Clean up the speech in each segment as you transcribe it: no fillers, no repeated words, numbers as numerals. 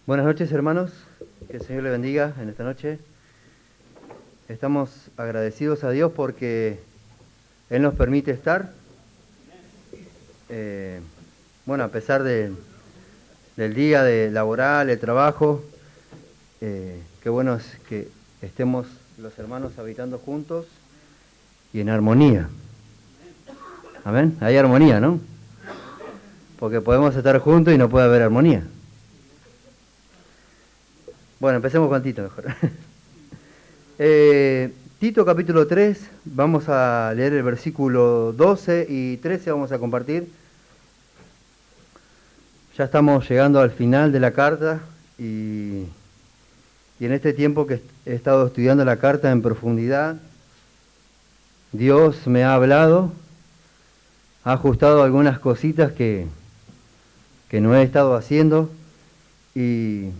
Buenas noches, hermanos, que el Señor le bendiga en esta noche. Estamos agradecidos a Dios porque Él nos permite estar, a pesar del día laboral, el trabajo, qué bueno es que estemos los hermanos habitando juntos y en armonía. Amén, hay armonía, ¿no? Porque podemos estar juntos y no puede haber armonía. Bueno, empecemos con Tito mejor. Tito capítulo 3, vamos a leer el versículo 12 y 13, vamos a compartir. Ya estamos llegando al final de la carta y en este tiempo que he estado estudiando la carta en profundidad, Dios me ha hablado, ha ajustado algunas cositas que no he estado haciendo y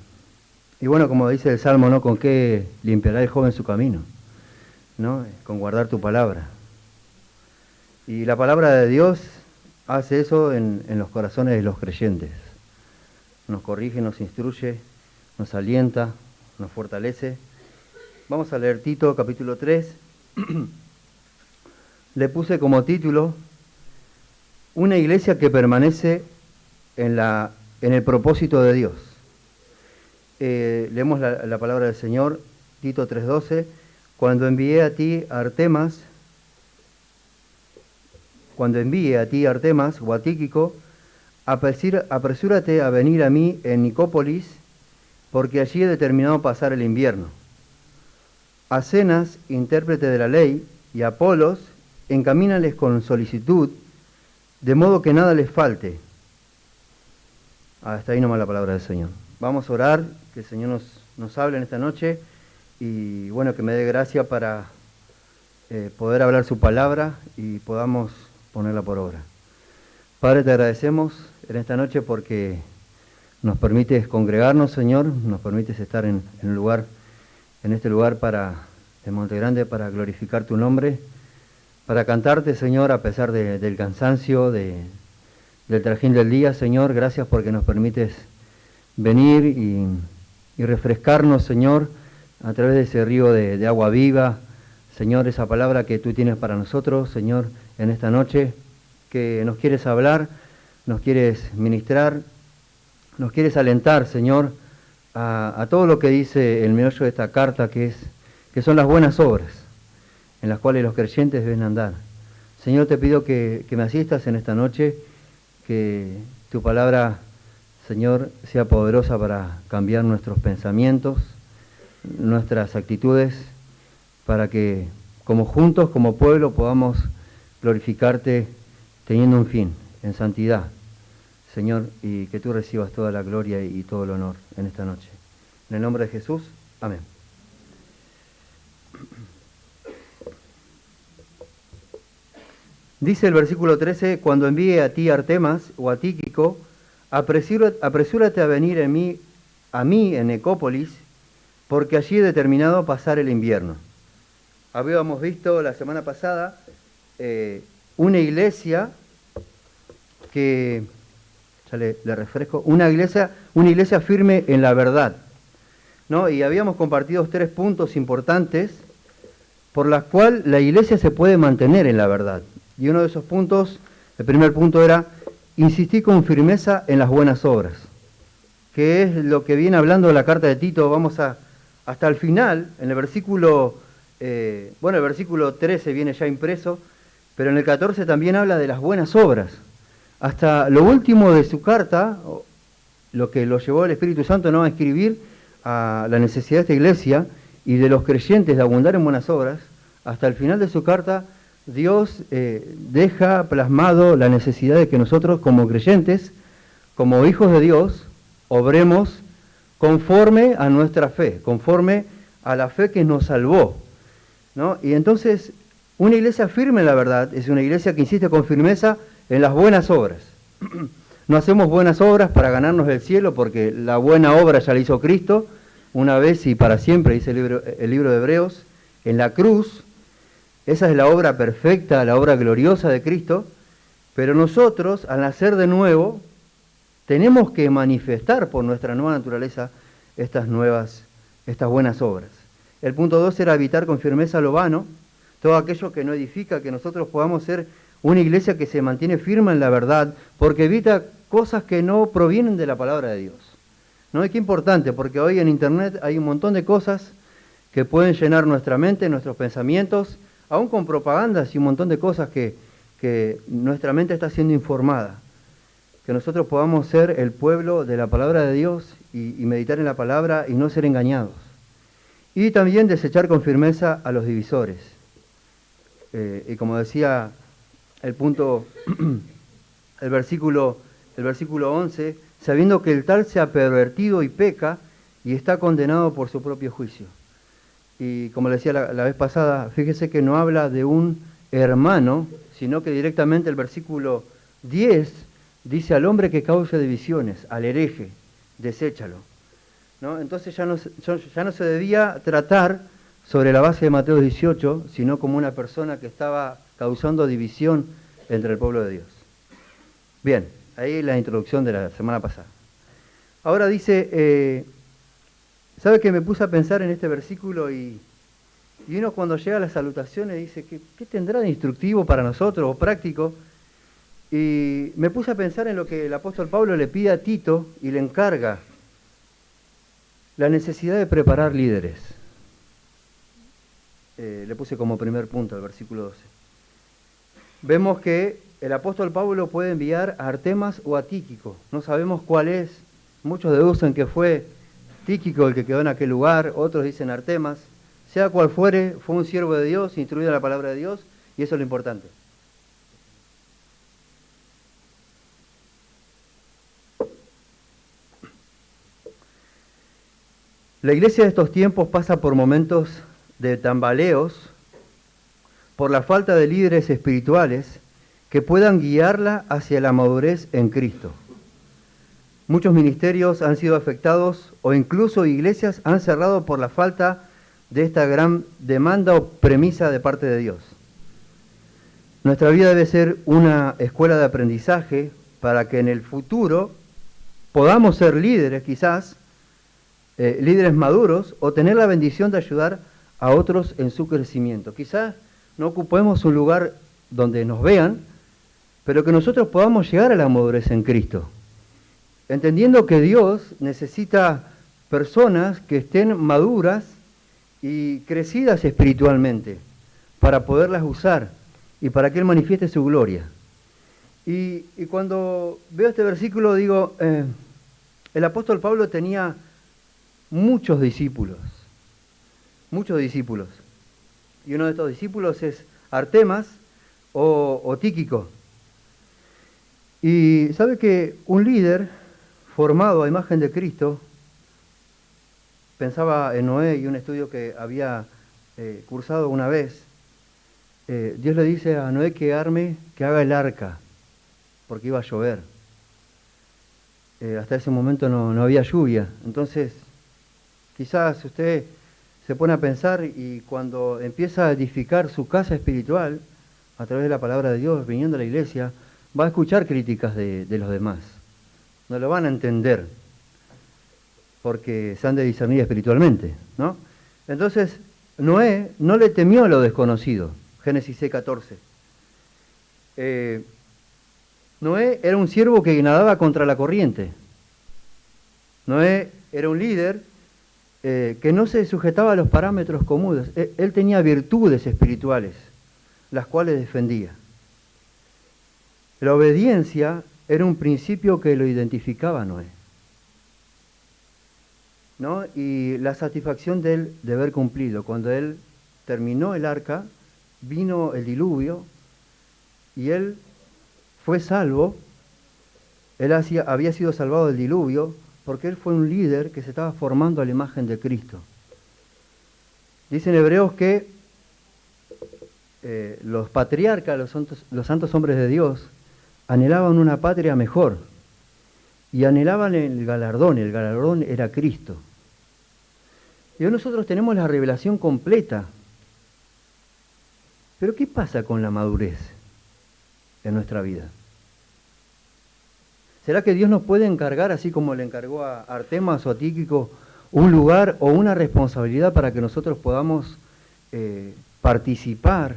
bueno, como dice el Salmo, ¿no? ¿Con qué limpiará el joven su camino? ¿No? Con guardar tu palabra. Y la palabra de Dios hace eso en los corazones de los creyentes. Nos corrige, nos instruye, nos alienta, nos fortalece. Vamos a leer Tito capítulo 3. Le puse como título una iglesia que permanece en el propósito de Dios. Leemos la palabra del Señor, Tito 3:12. Cuando envíe a ti a Artemas o a Tíquico, apresúrate a venir a mí en Nicópolis, porque allí he determinado pasar el invierno. A Zenas, intérprete de la ley, y a Apolos, encamínales con solicitud, de modo que nada les falte. Hasta ahí nomás la palabra del Señor. Vamos a orar, que el Señor nos hable en esta noche y bueno, que me dé gracia para poder hablar su palabra y podamos ponerla por obra. Padre, te agradecemos en esta noche porque nos permites congregarnos, Señor, nos permites estar en este lugar en Monte Grande para glorificar tu nombre, para cantarte, Señor, a pesar del cansancio, del trajín del día, Señor. Gracias porque nos permites venir y refrescarnos, Señor, a través de ese río de agua viva. Señor, esa palabra que tú tienes para nosotros, Señor, en esta noche, que nos quieres hablar, nos quieres ministrar, nos quieres alentar, Señor, a todo lo que dice el meollo de esta carta, que son las buenas obras, en las cuales los creyentes deben andar. Señor, te pido que me asistas en esta noche, que tu palabra, Señor, sea poderosa para cambiar nuestros pensamientos, nuestras actitudes, para que como juntos, como pueblo, podamos glorificarte teniendo un fin, en santidad, Señor, y que tú recibas toda la gloria y todo el honor en esta noche. En el nombre de Jesús, amén. Dice el versículo 13, cuando envíe a ti a Artemas o a Tíquico, apresúrate a venir a mí en Nicópolis, porque allí he determinado pasar el invierno. Habíamos visto la semana pasada una iglesia que, ya le refresco, una iglesia firme en la verdad, ¿no? Y habíamos compartido 3 puntos importantes por los cuales la iglesia se puede mantener en la verdad. Y uno de esos puntos, el primer punto era insistir con firmeza en las buenas obras, que es lo que viene hablando la carta de Tito. Vamos hasta el final, en el versículo, el versículo 13 viene ya impreso, pero en el 14 también habla de las buenas obras. Hasta lo último de su carta, lo que lo llevó el Espíritu Santo, ¿no?, a escribir a la necesidad de esta iglesia y de los creyentes de abundar en buenas obras, hasta el final de su carta, Dios deja plasmado la necesidad de que nosotros como creyentes, como hijos de Dios, obremos conforme a nuestra fe, conforme a la fe que nos salvó, ¿no? Y entonces, una iglesia firme en la verdad es una iglesia que insiste con firmeza en las buenas obras. No hacemos buenas obras para ganarnos el cielo, porque la buena obra ya la hizo Cristo, una vez y para siempre, dice el libro de Hebreos, en la cruz. Esa es la obra perfecta, la obra gloriosa de Cristo, pero nosotros, al nacer de nuevo, tenemos que manifestar por nuestra nueva naturaleza estas buenas obras. El punto 2 era evitar con firmeza lo vano, todo aquello que no edifica, que nosotros podamos ser una iglesia que se mantiene firme en la verdad, porque evita cosas que no provienen de la palabra de Dios. ¿No? Y qué importante, porque hoy en Internet hay un montón de cosas que pueden llenar nuestra mente, nuestros pensamientos, aún con propagandas y un montón de cosas que nuestra mente está siendo informada. Que nosotros podamos ser el pueblo de la palabra de Dios y meditar en la palabra y no ser engañados. Y también desechar con firmeza a los divisores. Y como decía el punto, el versículo 11, sabiendo que el tal se ha pervertido y peca y está condenado por su propio juicio. Y como le decía la vez pasada, fíjese que no habla de un hermano, sino que directamente el versículo 10 dice al hombre que causa divisiones, al hereje, deséchalo. ¿No? Entonces ya no se debía tratar sobre la base de Mateo 18, sino como una persona que estaba causando división entre el pueblo de Dios. Bien, ahí la introducción de la semana pasada. Ahora dice, ¿sabe que me puse a pensar en este versículo y uno cuando llega a las salutaciones dice, ¿qué tendrá de instructivo para nosotros o práctico? Y me puse a pensar en lo que el apóstol Pablo le pide a Tito y le encarga, la necesidad de preparar líderes. Le puse como primer punto el versículo 12. Vemos que el apóstol Pablo puede enviar a Artemas o a Tíquico. No sabemos cuál es. Muchos deducen que fue Tíquico el que quedó en aquel lugar, otros dicen Artemas. Sea cual fuere, fue un siervo de Dios, instruido en la palabra de Dios, y eso es lo importante. La iglesia de estos tiempos pasa por momentos de tambaleos por la falta de líderes espirituales que puedan guiarla hacia la madurez en Cristo. Muchos ministerios han sido afectados o incluso iglesias han cerrado por la falta de esta gran demanda o premisa de parte de Dios. Nuestra vida debe ser una escuela de aprendizaje para que en el futuro podamos ser líderes quizás, líderes maduros o tener la bendición de ayudar a otros en su crecimiento. Quizás no ocupemos un lugar donde nos vean, pero que nosotros podamos llegar a la madurez en Cristo, entendiendo que Dios necesita personas que estén maduras y crecidas espiritualmente para poderlas usar y para que Él manifieste su gloria. Y cuando veo este versículo digo, el apóstol Pablo tenía muchos discípulos, y uno de estos discípulos es Artemas o Tíquico. Y sabe que un líder formado a imagen de Cristo, pensaba en Noé y un estudio que había cursado una vez, Dios le dice a Noé que haga el arca, porque iba a llover. Hasta ese momento no había lluvia, entonces quizás usted se pone a pensar y cuando empieza a edificar su casa espiritual a través de la palabra de Dios, viniendo a la iglesia, va a escuchar críticas de los demás. No lo van a entender porque se han de discernir espiritualmente, ¿no? Entonces, Noé no le temió a lo desconocido. Génesis 6:14. Noé era un siervo que nadaba contra la corriente. Noé era un líder que no se sujetaba a los parámetros comunes. Él tenía virtudes espirituales, las cuales defendía. La obediencia era un principio que lo identificaba a Noé, ¿no? Y la satisfacción de él de haber cumplido. Cuando él terminó el arca, vino el diluvio y él fue salvo. Él había sido salvado del diluvio porque él fue un líder que se estaba formando a la imagen de Cristo. Dicen Hebreos que los patriarcas, los santos hombres de Dios, anhelaban una patria mejor y anhelaban el galardón era Cristo. Y hoy nosotros tenemos la revelación completa. Pero ¿qué pasa con la madurez en nuestra vida? ¿Será que Dios nos puede encargar, así como le encargó a Artemas o a Tíquico, un lugar o una responsabilidad para que nosotros podamos participar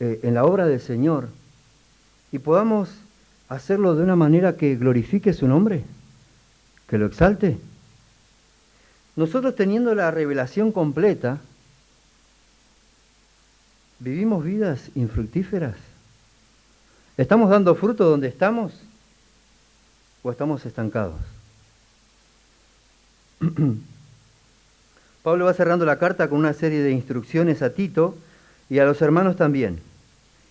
en la obra del Señor y podamos hacerlo de una manera que glorifique su nombre, que lo exalte? Nosotros, teniendo la revelación completa, ¿vivimos vidas infructíferas? ¿Estamos dando fruto donde estamos o estamos estancados? Pablo va cerrando la carta con una serie de instrucciones a Tito y a los hermanos también.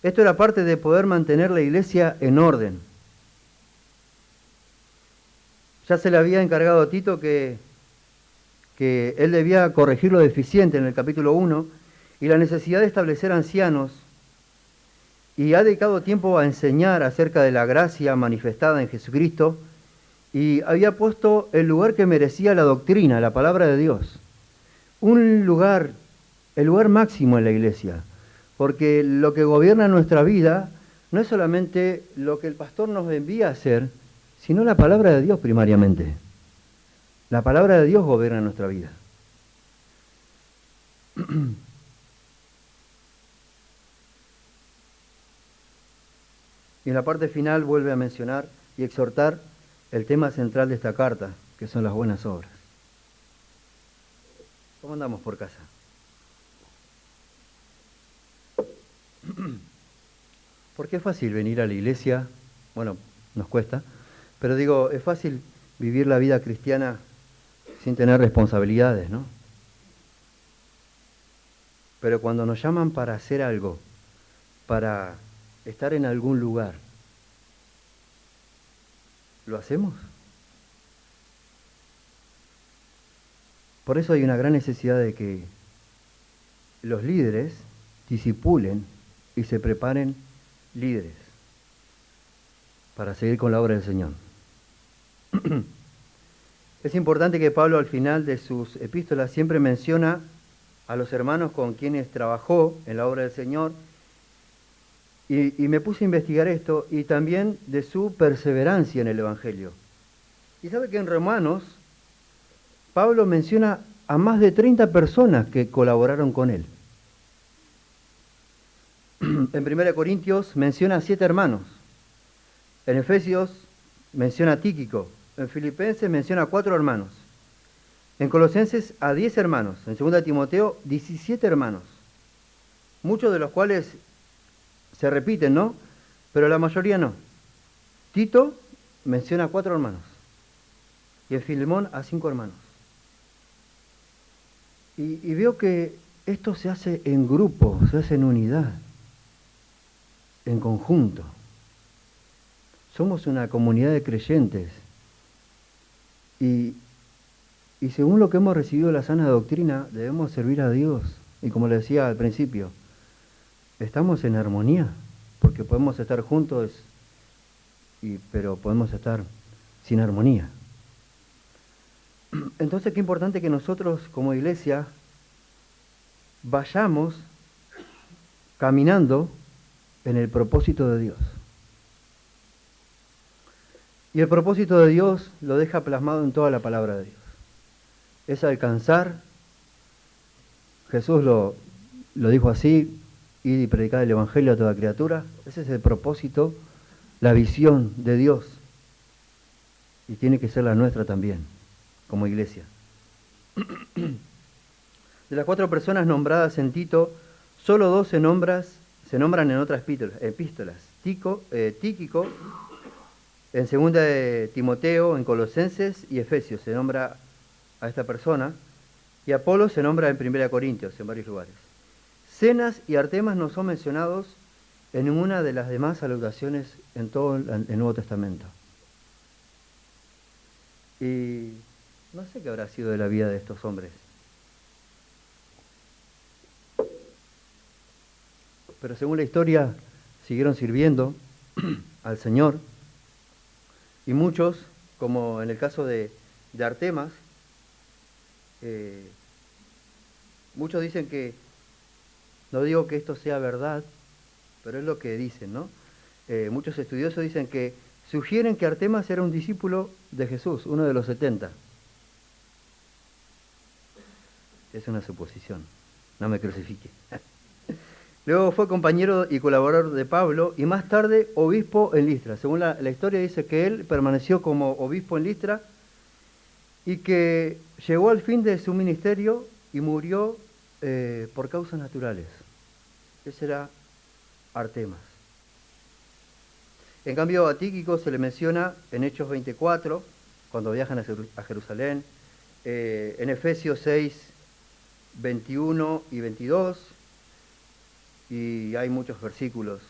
Esto era parte de poder mantener la iglesia en orden. Ya se le había encargado a Tito que él debía corregir lo deficiente en el capítulo 1 y la necesidad de establecer ancianos, y ha dedicado tiempo a enseñar acerca de la gracia manifestada en Jesucristo, y había puesto el lugar que merecía la doctrina, la palabra de Dios. Un lugar, el lugar máximo en la iglesia, porque lo que gobierna nuestra vida no es solamente lo que el pastor nos envía a hacer, sino la palabra de Dios primariamente. La palabra de Dios gobierna nuestra vida. Y en la parte final vuelve a mencionar y exhortar el tema central de esta carta, que son las buenas obras. ¿Cómo andamos por casa? Porque es fácil venir a la iglesia, bueno, nos cuesta, pero digo, es fácil vivir la vida cristiana sin tener responsabilidades, ¿no? Pero cuando nos llaman para hacer algo, para estar en algún lugar, ¿lo hacemos? Por eso hay una gran necesidad de que los líderes discipulen y se preparen líderes para seguir con la obra del Señor. Es importante que Pablo al final de sus epístolas siempre menciona a los hermanos con quienes trabajó en la obra del Señor, y me puse a investigar esto, y también de su perseverancia en el Evangelio. Y sabe que en Romanos Pablo menciona a más de 30 personas que colaboraron con él. En 1 Corintios menciona a 7 hermanos. En Efesios menciona a Tíquico. En Filipenses menciona a 4 hermanos. En Colosenses a 10 hermanos. En 2 Timoteo 17 hermanos. Muchos de los cuales se repiten, ¿no? Pero la mayoría no. Tito menciona a 4 hermanos. Y en Filemón a 5 hermanos. Y veo que esto se hace en grupo, se hace en unidad, en conjunto. Somos una comunidad de creyentes. Y según lo que hemos recibido la sana doctrina, debemos servir a Dios. Y como le decía al principio, estamos en armonía, porque podemos estar juntos, pero podemos estar sin armonía. Entonces, qué importante que nosotros como iglesia vayamos caminando en el propósito de Dios. Y el propósito de Dios lo deja plasmado en toda la palabra de Dios. Es alcanzar, Jesús lo dijo así, ir y predicar el Evangelio a toda criatura. Ese es el propósito, la visión de Dios. Y tiene que ser la nuestra también, como iglesia. De las 4 personas nombradas en Tito, solo 2 se nombran en otras epístolas. Tíquico, en 2 Timoteo, en Colosenses y Efesios se nombra a esta persona, y Apolo se nombra en 1 Corintios, en varios lugares. Zenas y Artemas no son mencionados en ninguna de las demás salutaciones en todo el Nuevo Testamento. Y no sé qué habrá sido de la vida de estos hombres. Pero según la historia, siguieron sirviendo al Señor. Y muchos, como en el caso de Artemas, muchos dicen que, no digo que esto sea verdad, pero es lo que dicen, ¿no? Muchos estudiosos dicen que sugieren que Artemas era un discípulo de Jesús, uno de los 70. Es una suposición, no me crucifique. Luego fue compañero y colaborador de Pablo y más tarde obispo en Listra. Según la historia dice que él permaneció como obispo en Listra y que llegó al fin de su ministerio y murió por causas naturales. Ese era Artemas. En cambio a Tíquico se le menciona en Hechos 24, cuando viajan a Jerusalén, en Efesios 6, 21 y 22, y hay muchos versículos.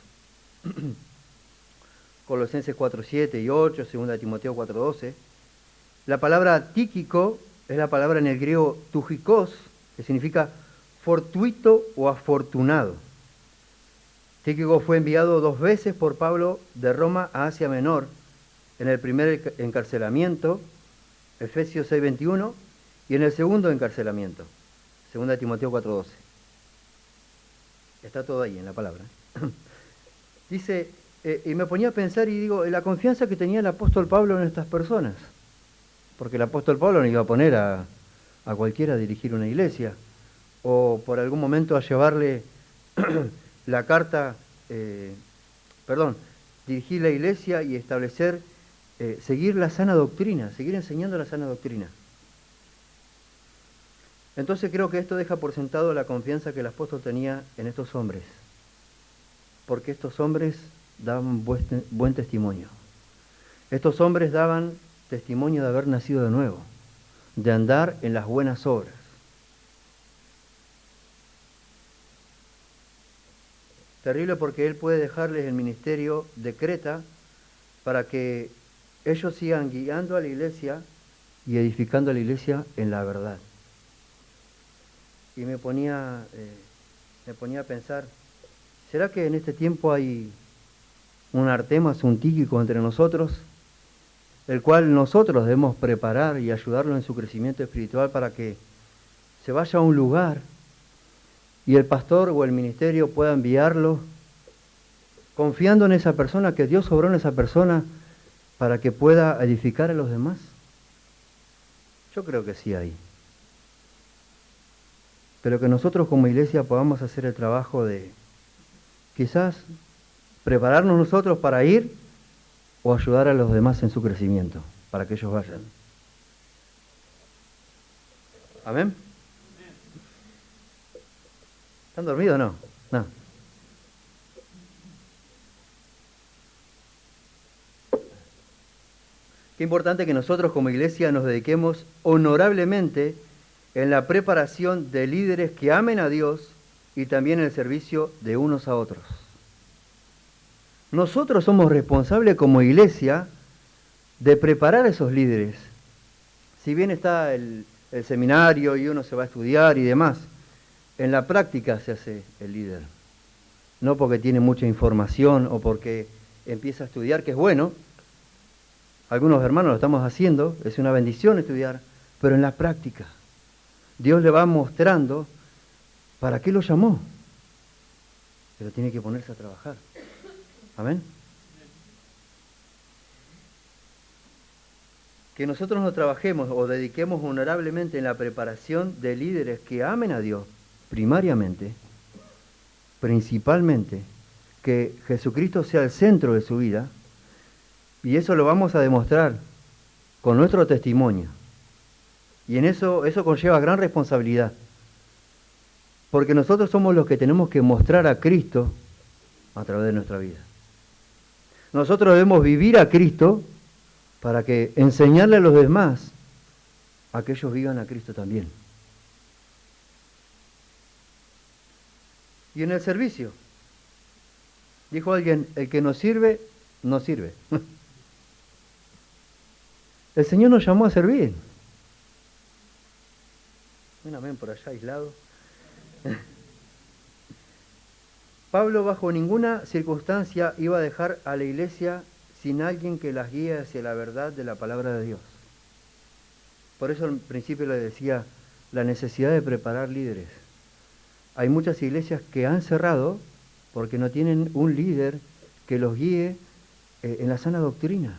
Colosenses 4, 7 y 8, 2 Timoteo 4, 12. La palabra Tíquico es la palabra en el griego tujikos, que significa fortuito o afortunado. Tíquico fue enviado 2 veces por Pablo de Roma a Asia Menor, en el primer encarcelamiento, Efesios 6, 21, y en el segundo encarcelamiento, 2 Timoteo 4, 12. Está todo ahí en la palabra. Dice, y me ponía a pensar y digo, la confianza que tenía el apóstol Pablo en estas personas, porque el apóstol Pablo no iba a poner a cualquiera a dirigir una iglesia, o por algún momento a llevarle la carta, dirigir la iglesia y establecer, seguir la sana doctrina, seguir enseñando la sana doctrina. Entonces creo que esto deja por sentado la confianza que el apóstol tenía en estos hombres, porque estos hombres daban buen testimonio. Estos hombres daban testimonio de haber nacido de nuevo, de andar en las buenas obras. Terrible porque él puede dejarles el ministerio de Creta para que ellos sigan guiando a la iglesia y edificando a la iglesia en la verdad. Y me ponía a pensar, ¿será que en este tiempo hay un Artemas, un Tíquico entre nosotros, el cual nosotros debemos preparar y ayudarlo en su crecimiento espiritual para que se vaya a un lugar y el pastor o el ministerio pueda enviarlo confiando en esa persona, que Dios obró en esa persona para que pueda edificar a los demás? Yo creo que sí hay. Pero que nosotros como iglesia podamos hacer el trabajo de quizás prepararnos nosotros para ir o ayudar a los demás en su crecimiento, para que ellos vayan. ¿Amén? ¿Están dormidos o no? No. Qué importante que nosotros como iglesia nos dediquemos honorablemente en la preparación de líderes que amen a Dios y también en el servicio de unos a otros. Nosotros somos responsables como iglesia de preparar a esos líderes. Si bien está el seminario y uno se va a estudiar y demás, en la práctica se hace el líder. No porque tiene mucha información o porque empieza a estudiar, que es bueno. Algunos hermanos lo estamos haciendo, es una bendición estudiar, pero en la práctica Dios le va mostrando para qué lo llamó. Pero tiene que ponerse a trabajar. Amén. Que nosotros nos trabajemos o dediquemos honorablemente en la preparación de líderes que amen a Dios, primariamente, principalmente, que Jesucristo sea el centro de su vida, y eso lo vamos a demostrar con nuestro testimonio. Y en eso conlleva gran responsabilidad, porque nosotros somos los que tenemos que mostrar a Cristo a través de nuestra vida. Nosotros debemos vivir a Cristo para que enseñarle a los demás a que ellos vivan a Cristo también. Y en el servicio, dijo alguien, el que no sirve, no sirve. El Señor nos llamó a servir. Un amén por allá aislado. Pablo bajo ninguna circunstancia iba a dejar a la iglesia sin alguien que las guíe hacia la verdad de la palabra de Dios. Por eso al principio le decía la necesidad de preparar líderes. Hay muchas iglesias que han cerrado porque no tienen un líder que los guíe en la sana doctrina.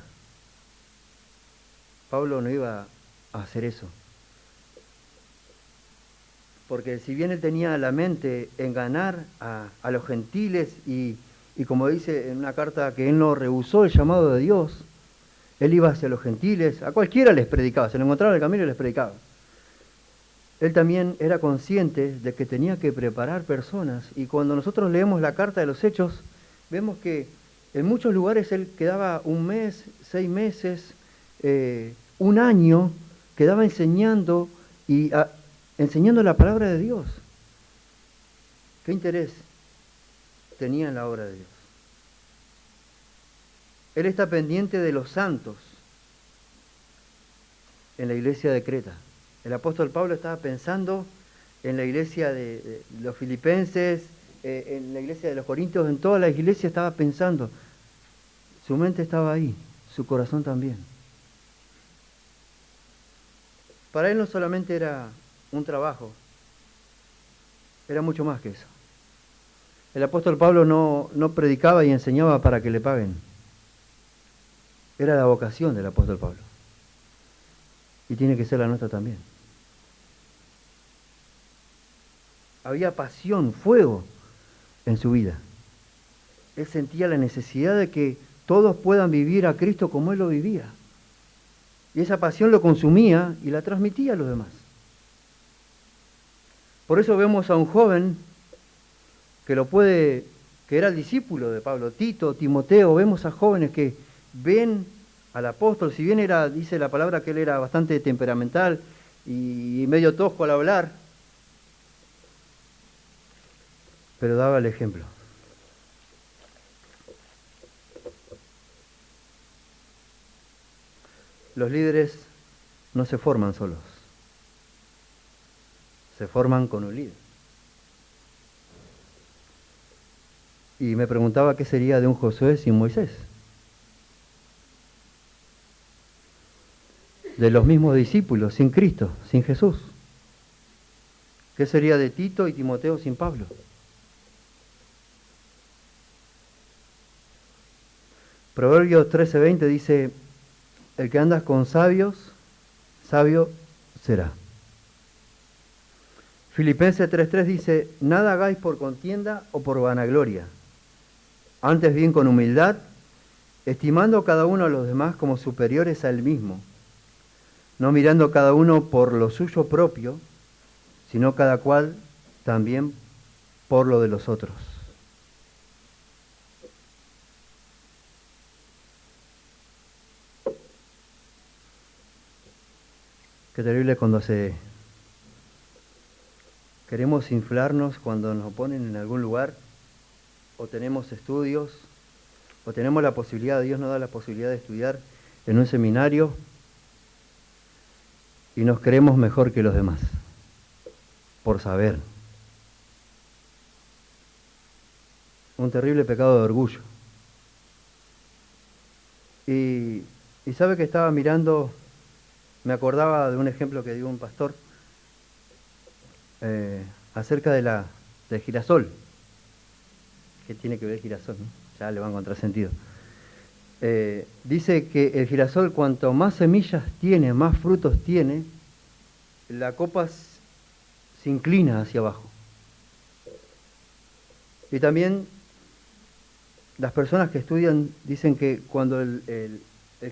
Pablo no iba a hacer eso. Porque si bien él tenía la mente en ganar a los gentiles y como dice en una carta que él no rehusó el llamado de Dios, él iba hacia los gentiles, a cualquiera les predicaba, se lo encontraba en el camino y les predicaba. Él también era consciente de que tenía que preparar personas, y cuando nosotros leemos la carta de los Hechos, vemos que en muchos lugares él quedaba 1 mes, 6 meses, 1 año, quedaba enseñando enseñando la palabra de Dios. ¿Qué interés tenía en la obra de Dios? Él está pendiente de los santos en la iglesia de Creta. El apóstol Pablo estaba pensando en la iglesia de los filipenses, en la iglesia de los corintios, en toda la iglesia estaba pensando. Su mente estaba ahí, su corazón también. Para él no solamente era un trabajo, era mucho más que eso. El apóstol Pablo no predicaba y enseñaba para que le paguen. Era la vocación del apóstol Pablo. Y tiene que ser la nuestra también. Había pasión, fuego en su vida. Él sentía la necesidad de que todos puedan vivir a Cristo como Él lo vivía. Y esa pasión lo consumía y la transmitía a los demás. Por eso vemos a un joven que era el discípulo de Pablo, Tito, Timoteo. Vemos a jóvenes que ven al apóstol, si bien dice la palabra que él era bastante temperamental y medio tosco al hablar, pero daba el ejemplo. Los líderes no se forman solos, se forman con un líder. Y me preguntaba qué sería de un Josué sin Moisés. De los mismos discípulos, sin Cristo, sin Jesús. ¿Qué sería de Tito y Timoteo sin Pablo? Proverbios 13:20 dice, el que anda con sabios, sabio será. Filipenses 3:3 dice, nada hagáis por contienda o por vanagloria, antes bien con humildad, estimando cada uno a los demás como superiores a él mismo, no mirando cada uno por lo suyo propio, sino cada cual también por lo de los otros. Qué terrible cuando queremos inflarnos cuando nos ponen en algún lugar, o tenemos estudios, o tenemos la posibilidad, Dios nos da la posibilidad de estudiar en un seminario, y nos creemos mejor que los demás, por saber. Un terrible pecado de orgullo. Y sabe que estaba mirando, me acordaba de un ejemplo que dio un pastor acerca del girasol. ¿Qué tiene que ver el girasol, no? Ya le va a encontrar sentido. Dice que el girasol, cuanto más semillas tiene, más frutos tiene, la copa se inclina hacia abajo. Y también las personas que estudian dicen que cuando el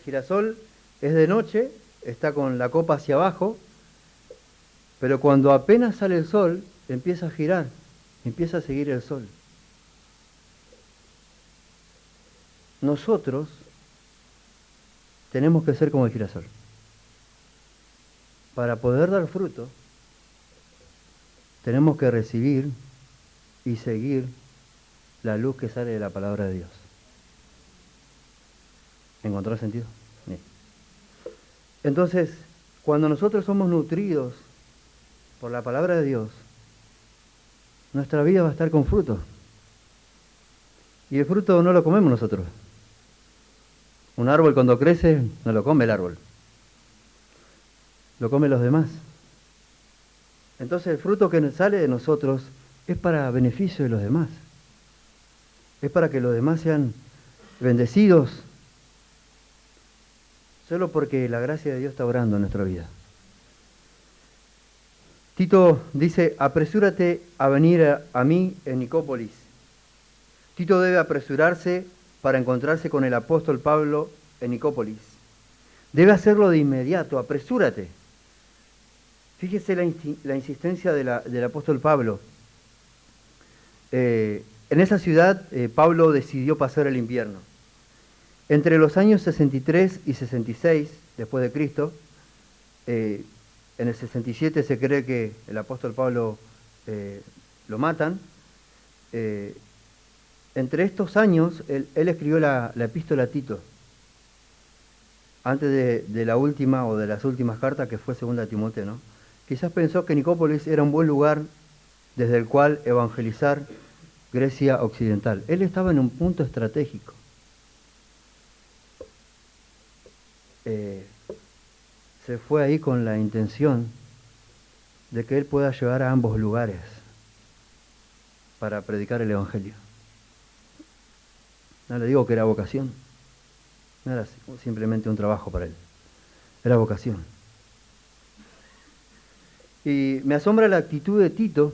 girasol es de noche, está con la copa hacia abajo, pero cuando apenas sale el sol, empieza a girar, empieza a seguir el sol. Nosotros tenemos que ser como el girasol. Para poder dar fruto, tenemos que recibir y seguir la luz que sale de la palabra de Dios. ¿Encontró sentido? Bien. Entonces, cuando nosotros somos nutridos por la palabra de Dios, nuestra vida va a estar con fruto. Y el fruto no lo comemos nosotros. Un árbol cuando crece no lo come el árbol, lo comen los demás. Entonces el fruto que sale de nosotros es para beneficio de los demás. Es para que los demás sean bendecidos solo porque la gracia de Dios está obrando en nuestra vida. Tito dice, apresúrate a venir a mí en Nicópolis. Tito debe apresurarse para encontrarse con el apóstol Pablo en Nicópolis. Debe hacerlo de inmediato, apresúrate. Fíjese la insistencia del apóstol Pablo. En esa ciudad Pablo decidió pasar el invierno. Entre los años 63 y 66 después de Cristo, en el 67 se cree que el apóstol Pablo lo matan. Entre estos años, él escribió la epístola a Tito, antes de la última o de las últimas cartas que fue segunda Timoteo, ¿no? Quizás pensó que Nicópolis era un buen lugar desde el cual evangelizar Grecia occidental. Él estaba en un punto estratégico. Se fue ahí con la intención de que él pueda llegar a ambos lugares para predicar el evangelio. No le digo que era vocación, no era simplemente un trabajo para él, era vocación. Y me asombra la actitud de Tito,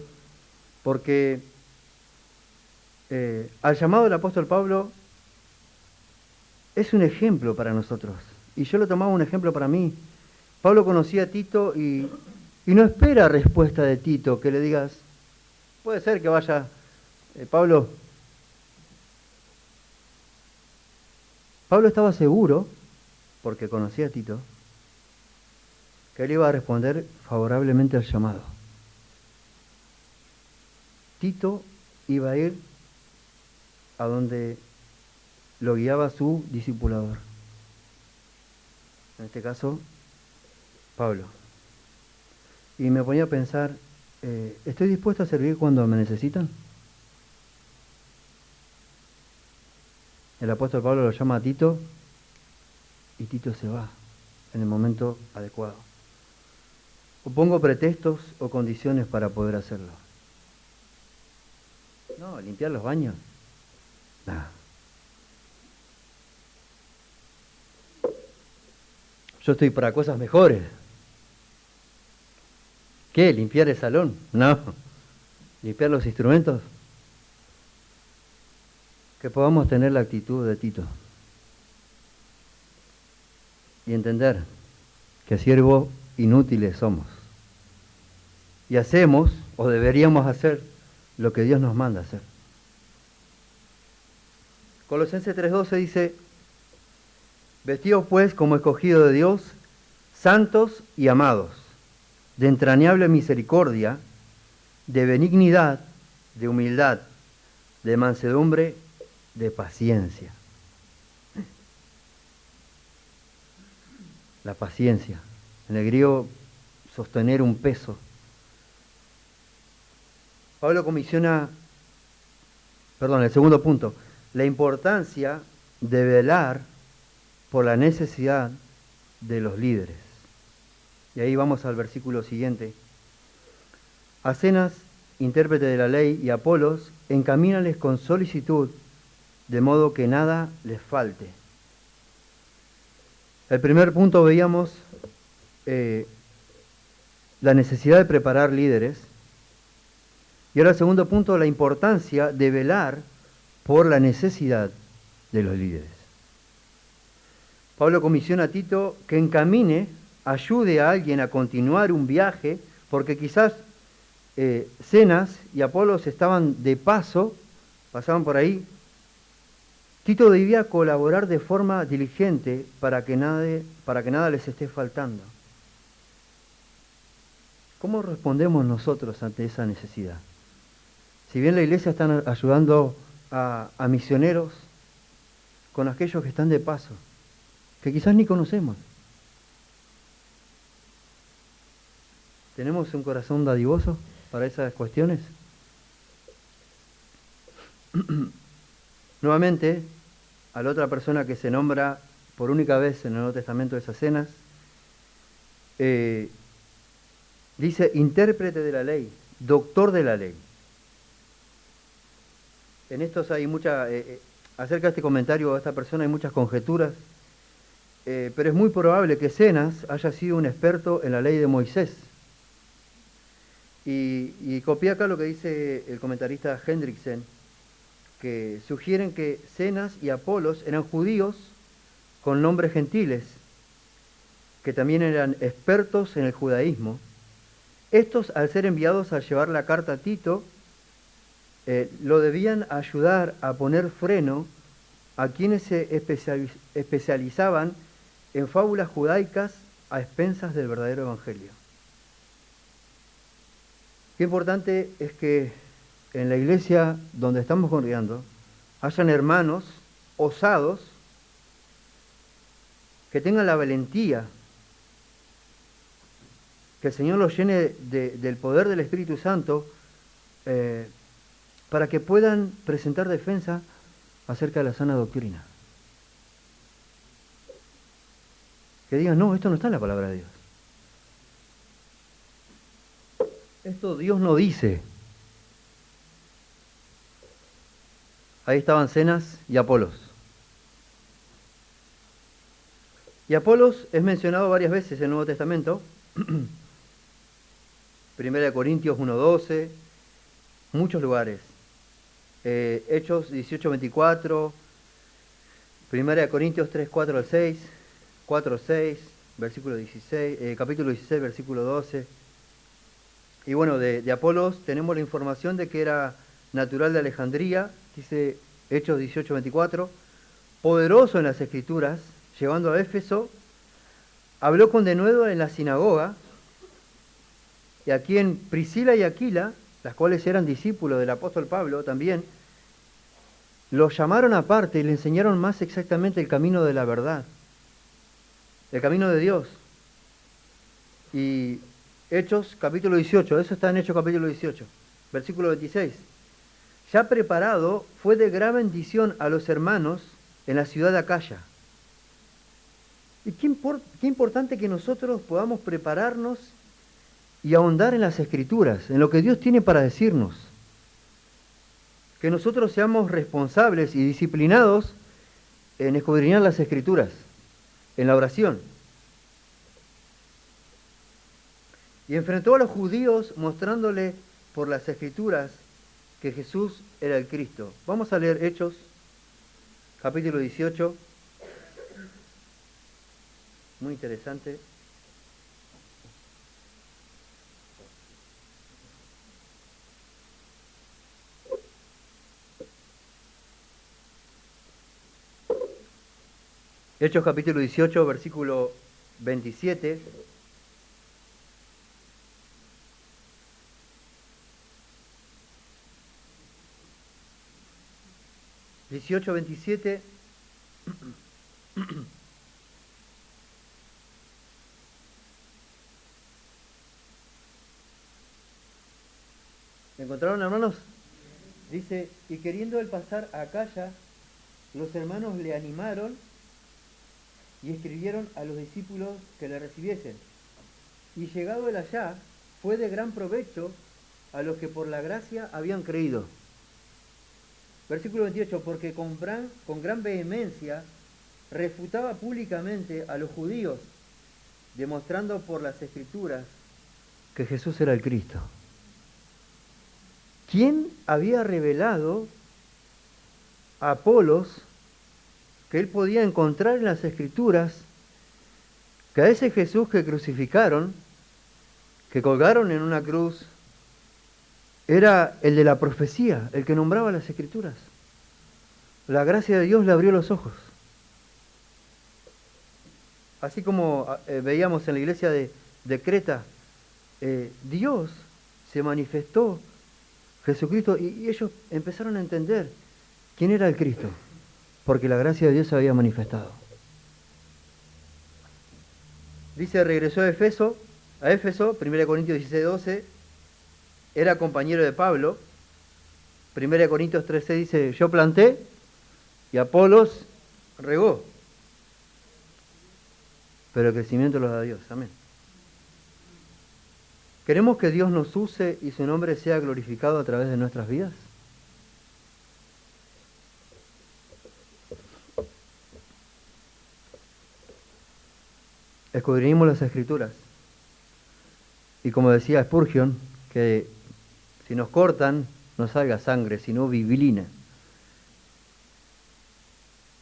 porque al llamado del apóstol Pablo es un ejemplo para nosotros. Y yo lo tomaba un ejemplo para mí. Pablo conocía a Tito y no espera respuesta de Tito, que le digas, puede ser que vaya, Pablo estaba seguro, porque conocía a Tito, que él iba a responder favorablemente al llamado. Tito iba a ir a donde lo guiaba su discipulador. En este caso, Pablo. Y me ponía a pensar, ¿estoy dispuesto a servir cuando me necesitan? El apóstol Pablo lo llama a Tito y Tito se va en el momento adecuado. O pongo pretextos o condiciones para poder hacerlo. No, limpiar los baños. Nah. Yo estoy para cosas mejores. ¿Qué? ¿Limpiar el salón? No. ¿Limpiar los instrumentos? Que podamos tener la actitud de Tito y entender que siervos inútiles somos y hacemos o deberíamos hacer lo que Dios nos manda hacer. Colosenses 3:12 dice, vestidos pues como escogidos de Dios, santos y amados, de entrañable misericordia, de benignidad, de humildad, de mansedumbre, de paciencia. La paciencia. En el griego, sostener un peso. Pablo comisiona, el segundo punto, la importancia de velar por la necesidad de los líderes. Y ahí vamos al versículo siguiente. A Zenas, intérprete de la ley, y a Apolos, encamínales con solicitud, de modo que nada les falte. El primer punto veíamos la necesidad de preparar líderes. Y ahora el segundo punto, la importancia de velar por la necesidad de los líderes. Pablo comisiona a Tito que encamine, ayude a alguien a continuar un viaje, porque quizás Zenas y Apolos estaban de paso, pasaban por ahí. Tito debía colaborar de forma diligente para que nada les esté faltando. ¿Cómo respondemos nosotros ante esa necesidad? Si bien la iglesia está ayudando a misioneros, con aquellos que están de paso, que quizás ni conocemos. ¿Tenemos un corazón dadivoso para esas cuestiones? Nuevamente, a la otra persona que se nombra por única vez en el Nuevo Testamento de esas cenas, dice intérprete de la ley, doctor de la ley. En estos hay acerca de este comentario de esta persona hay muchas conjeturas. pero es muy probable que Zenas haya sido un experto en la ley de Moisés. Y copié acá lo que dice el comentarista Hendrickson, que sugieren que Zenas y Apolos eran judíos con nombres gentiles, que también eran expertos en el judaísmo. Estos, al ser enviados a llevar la carta a Tito, lo debían ayudar a poner freno a quienes se especializaban en fábulas judaicas a expensas del verdadero evangelio. Qué importante es que en la iglesia donde estamos congregando hayan hermanos osados que tengan la valentía, que el Señor los llene del poder del Espíritu Santo para que puedan presentar defensa acerca de la sana doctrina. Que digan, no, esto no está en la palabra de Dios. Esto Dios no dice. Ahí estaban Zenas y Apolos. Y Apolos es mencionado varias veces en el Nuevo Testamento. 1 Corintios 1:12, muchos lugares. Hechos 18:24, 1 Corintios 3:4 al 6, 4:6, versículo 16, capítulo 16, versículo 12. Y bueno, de Apolos tenemos la información de que era natural de Alejandría, dice Hechos 18:24, poderoso en las Escrituras, llegando a Éfeso, habló con denuedo en la sinagoga, y aquí en Priscila y Aquila, las cuales eran discípulos del apóstol Pablo también, los llamaron aparte y le enseñaron más exactamente el camino de la verdad, el camino de Dios. Y Hechos capítulo 18, eso está en Hechos capítulo 18, versículo 26. Ya preparado, fue de gran bendición a los hermanos en la ciudad de Acaya. Y qué importante que nosotros podamos prepararnos y ahondar en las Escrituras, en lo que Dios tiene para decirnos. Que nosotros seamos responsables y disciplinados en escudriñar las Escrituras, en la oración. Y enfrentó a los judíos mostrándole por las Escrituras que Jesús era el Cristo. Vamos a leer Hechos, capítulo 18. Muy interesante. Hechos capítulo 18, versículo 27. Dieciocho, 27. ¿Me encontraron, hermanos? Dice, y queriendo él pasar a Acaya, los hermanos le animaron y escribieron a los discípulos que le recibiesen. Y llegado él allá, fue de gran provecho a los que por la gracia habían creído. Versículo 28, porque con gran vehemencia refutaba públicamente a los judíos, demostrando por las Escrituras que Jesús era el Cristo. ¿Quién había revelado a Apolos que él podía encontrar en las Escrituras que a ese Jesús que crucificaron, que colgaron en una cruz, era el de la profecía, el que nombraba las Escrituras? La gracia de Dios le abrió los ojos. Así como veíamos en la iglesia de Creta, Dios se manifestó, Jesucristo, y ellos empezaron a entender quién era el Cristo, porque la gracia de Dios se había manifestado. Dice, regresó a Éfeso, 1 Corintios 16:12, era compañero de Pablo. 1 Corintios 3:6 dice, yo planté y Apolos regó, pero el crecimiento lo da Dios. Amén. ¿Queremos que Dios nos use y su nombre sea glorificado a través de nuestras vidas? escudriñemos las Escrituras. Y como decía Spurgeon, que si nos cortan, no salga sangre, sino biblina.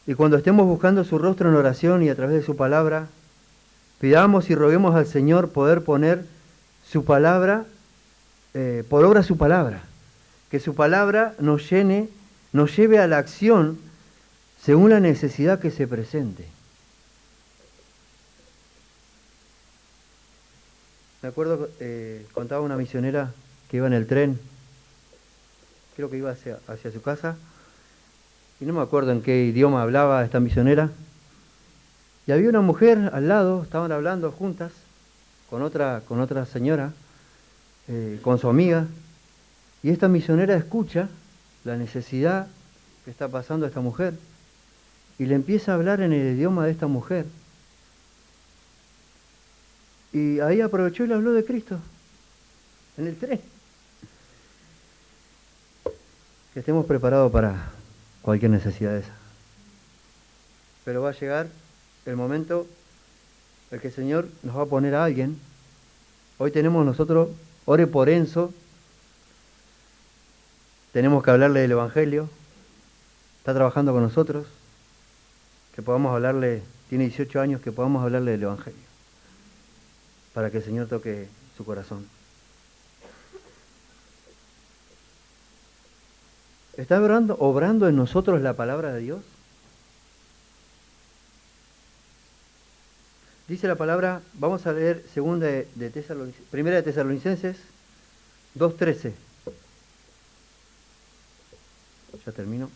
Y cuando estemos buscando su rostro en oración y a través de su palabra, pidamos y roguemos al Señor poder poner su palabra, por obra su palabra. Que su palabra nos llene, nos lleve a la acción según la necesidad que se presente. Me acuerdo, contaba una misionera que iba en el tren, creo que iba hacia su casa, y no me acuerdo en qué idioma hablaba esta misionera, y había una mujer al lado, estaban hablando juntas, con otra señora, con su amiga, y esta misionera escucha la necesidad que está pasando esta mujer, y le empieza a hablar en el idioma de esta mujer. Y ahí aprovechó y le habló de Cristo, en el tren. Que estemos preparados para cualquier necesidad de esa. Pero va a llegar el momento en que el Señor nos va a poner a alguien. Hoy tenemos nosotros, ore por Enzo, tenemos que hablarle del Evangelio, está trabajando con nosotros, que podamos hablarle, tiene 18 años, que podamos hablarle del Evangelio, para que el Señor toque su corazón. ¿Está obrando en nosotros la palabra de Dios? Dice la palabra, vamos a leer Primera de Tesalonicenses 2:13. Ya termino.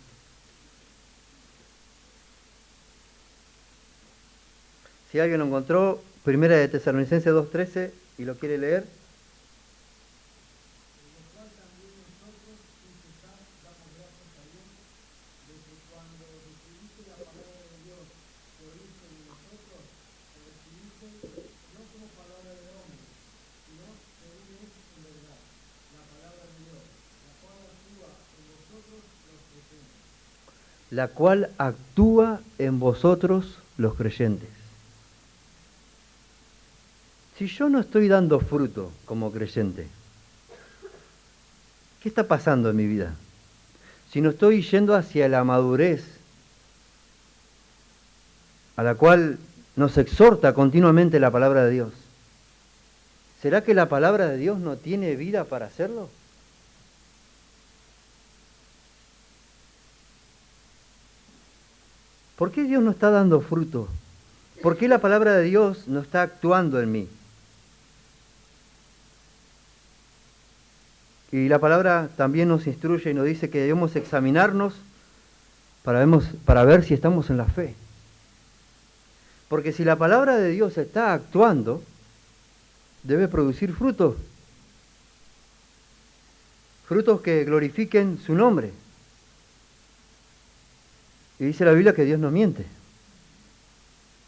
Si alguien lo encontró, Primera de Tesalonicenses 2:13 y lo quiere leer. La cual actúa en vosotros los creyentes. Si yo no estoy dando fruto como creyente, ¿qué está pasando en mi vida? Si no estoy yendo hacia la madurez, a la cual nos exhorta continuamente la palabra de Dios, ¿será que la palabra de Dios no tiene vida para hacerlo? ¿Por qué Dios no está dando fruto? ¿Por qué la palabra de Dios no está actuando en mí? Y la palabra también nos instruye y nos dice que debemos examinarnos para ver si estamos en la fe. Porque si la palabra de Dios está actuando, debe producir frutos. Frutos que glorifiquen su nombre. Y dice la Biblia que Dios no miente.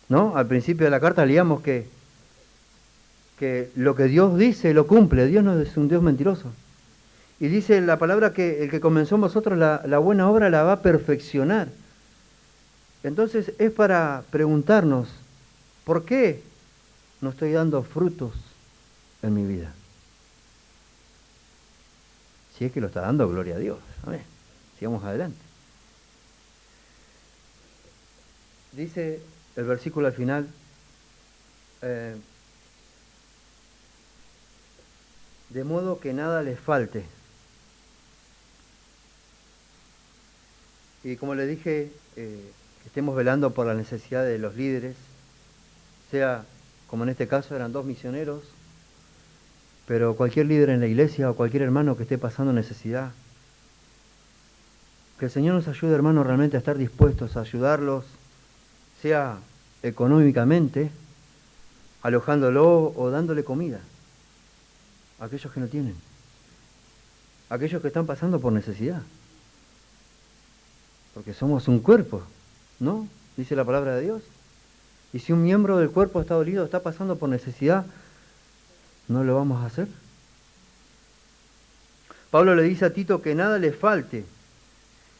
¿No? Al principio de la carta leíamos que lo que Dios dice lo cumple. Dios no es un Dios mentiroso. Y dice la palabra que el que comenzó en vosotros la buena obra la va a perfeccionar. Entonces es para preguntarnos, ¿por qué no estoy dando frutos en mi vida? Si es que lo está dando, gloria a Dios. Amén. Sigamos adelante. Dice el versículo al final, de modo que nada les falte. Y como le dije, que estemos velando por la necesidad de los líderes, sea como en este caso eran 2 misioneros, pero cualquier líder en la iglesia o cualquier hermano que esté pasando necesidad, que el Señor nos ayude, hermano, realmente a estar dispuestos a ayudarlos, sea económicamente, alojándolo o dándole comida a aquellos que no tienen, a aquellos que están pasando por necesidad. Porque somos un cuerpo, ¿no? Dice la palabra de Dios. Y si un miembro del cuerpo está dolido, está pasando por necesidad, ¿no lo vamos a hacer? Pablo le dice a Tito que nada le falte.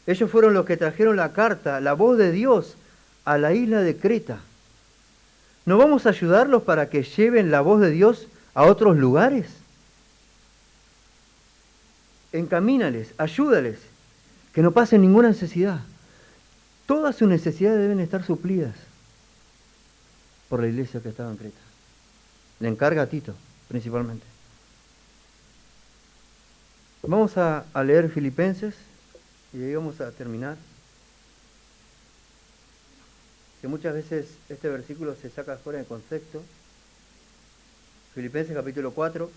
Ellos fueron los que trajeron la carta, la voz de Dios, a la isla de Creta. ¿No vamos a ayudarlos para que lleven la voz de Dios a otros lugares? Encamínales, ayúdales, que no pasen ninguna necesidad. Todas sus necesidades deben estar suplidas por la iglesia que estaba en Creta. Le encarga a Tito, principalmente. Vamos a leer Filipenses y ahí vamos a terminar. Que muchas veces este versículo se saca fuera de contexto. Filipenses capítulo 4.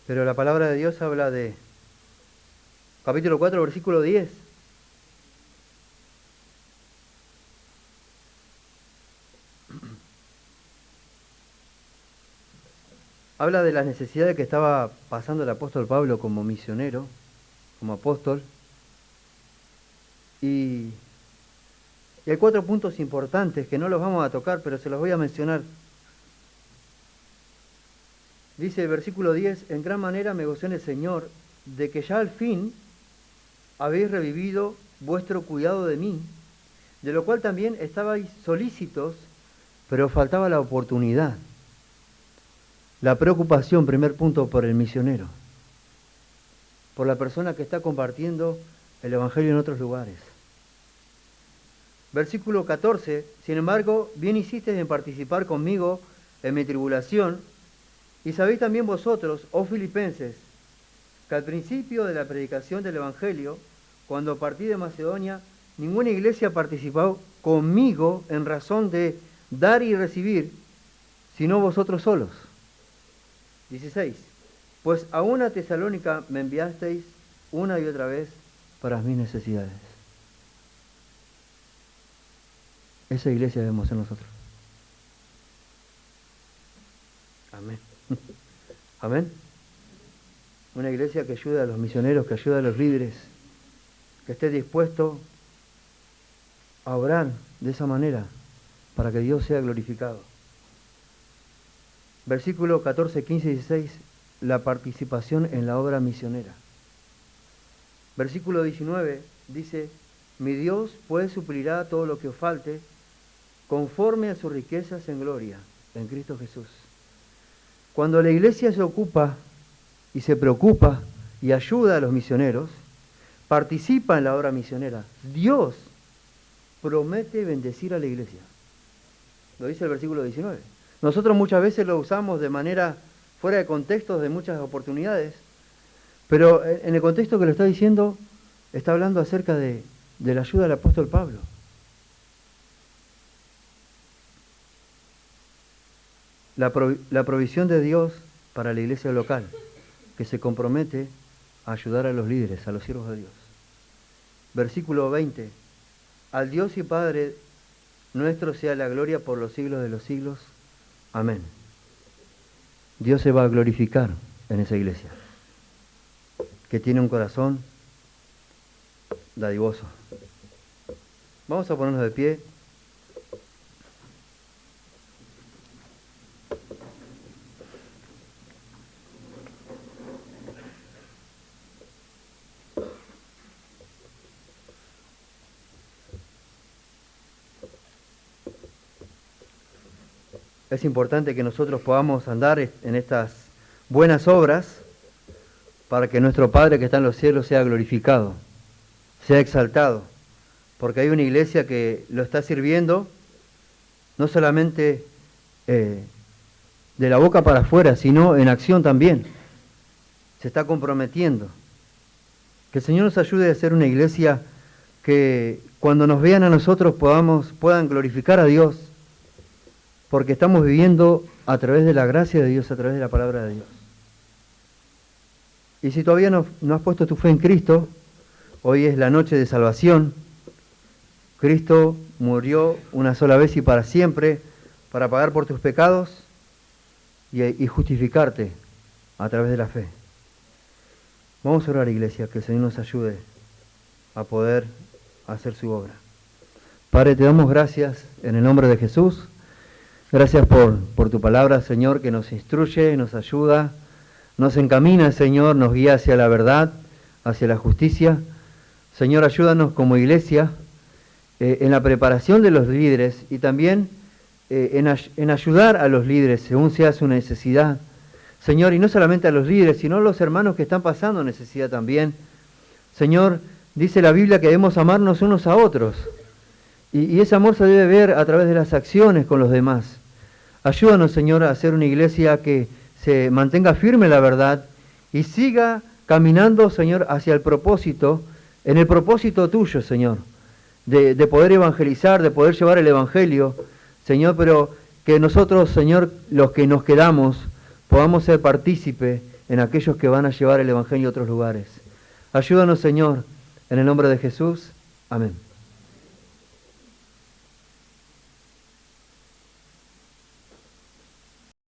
Pero la palabra de Dios habla de capítulo 4, versículo 10. Habla de las necesidades que estaba pasando el apóstol Pablo como misionero, como apóstol. Y hay 4 puntos importantes que no los vamos a tocar, pero se los voy a mencionar. Dice el versículo 10, en gran manera me gocé en el Señor, de que ya al fin habéis revivido vuestro cuidado de mí, de lo cual también estabais solícitos, pero faltaba la oportunidad. La preocupación, primer punto, por el misionero, por la persona que está compartiendo el Evangelio en otros lugares. Versículo 14, sin embargo, bien hicisteis en participar conmigo en mi tribulación, y sabéis también vosotros, oh filipenses, que al principio de la predicación del Evangelio, cuando partí de Macedonia, ninguna iglesia participó conmigo en razón de dar y recibir, sino vosotros solos. 16. Pues a una Tesalónica me enviasteis una y otra vez para mis necesidades. Esa iglesia debemos ser nosotros. Amén. Amén. Una iglesia que ayuda a los misioneros, que ayuda a los líderes, que esté dispuesto a obrar de esa manera para que Dios sea glorificado. Versículo 14, 15 y 16, la participación en la obra misionera. Versículo 19 dice, mi Dios pues suplirá todo lo que os falte conforme a sus riquezas en gloria en Cristo Jesús. Cuando la iglesia se ocupa y se preocupa y ayuda a los misioneros, participa en la obra misionera, Dios promete bendecir a la iglesia. Lo dice el versículo 19. Nosotros muchas veces lo usamos de manera fuera de contexto de muchas oportunidades, pero en el contexto que lo está diciendo, está hablando acerca de la ayuda del apóstol Pablo. La provisión de Dios para la iglesia local, que se compromete a ayudar a los líderes, a los siervos de Dios. Versículo 20. Al Dios y Padre nuestro sea la gloria por los siglos de los siglos. Amén. Dios se va a glorificar en esa iglesia, que tiene un corazón dadivoso. Vamos a ponernos de pie. Es importante que nosotros podamos andar en estas buenas obras para que nuestro Padre que está en los cielos sea glorificado, sea exaltado, porque hay una iglesia que lo está sirviendo no solamente de la boca para afuera, sino en acción también. Se está comprometiendo. Que el Señor nos ayude a ser una iglesia que cuando nos vean a nosotros puedan glorificar a Dios, porque estamos viviendo a través de la gracia de Dios, a través de la palabra de Dios. Y si todavía no has puesto tu fe en Cristo, hoy es la noche de salvación. Cristo murió una sola vez y para siempre para pagar por tus pecados y justificarte a través de la fe. Vamos a orar, iglesia, que el Señor nos ayude a poder hacer su obra. Padre, te damos gracias en el nombre de Jesús. Gracias por tu palabra, Señor, que nos instruye, nos ayuda nos encamina, Señor, nos guía hacia la verdad, hacia la justicia. Señor, ayúdanos como iglesia en la preparación de los líderes y también en ayudar a los líderes según sea su necesidad. Señor, y no solamente a los líderes, sino a los hermanos que están pasando necesidad también. Señor, dice la Biblia que debemos amarnos unos a otros. Y ese amor se debe ver a través de las acciones con los demás. Ayúdanos, Señor, a ser una iglesia que se mantenga firme en la verdad y siga caminando, Señor, hacia el propósito, en el propósito tuyo, Señor, de poder evangelizar, de poder llevar el evangelio, Señor, pero que nosotros, Señor, los que nos quedamos, podamos ser partícipe en aquellos que van a llevar el evangelio a otros lugares. Ayúdanos, Señor, en el nombre de Jesús. Amén.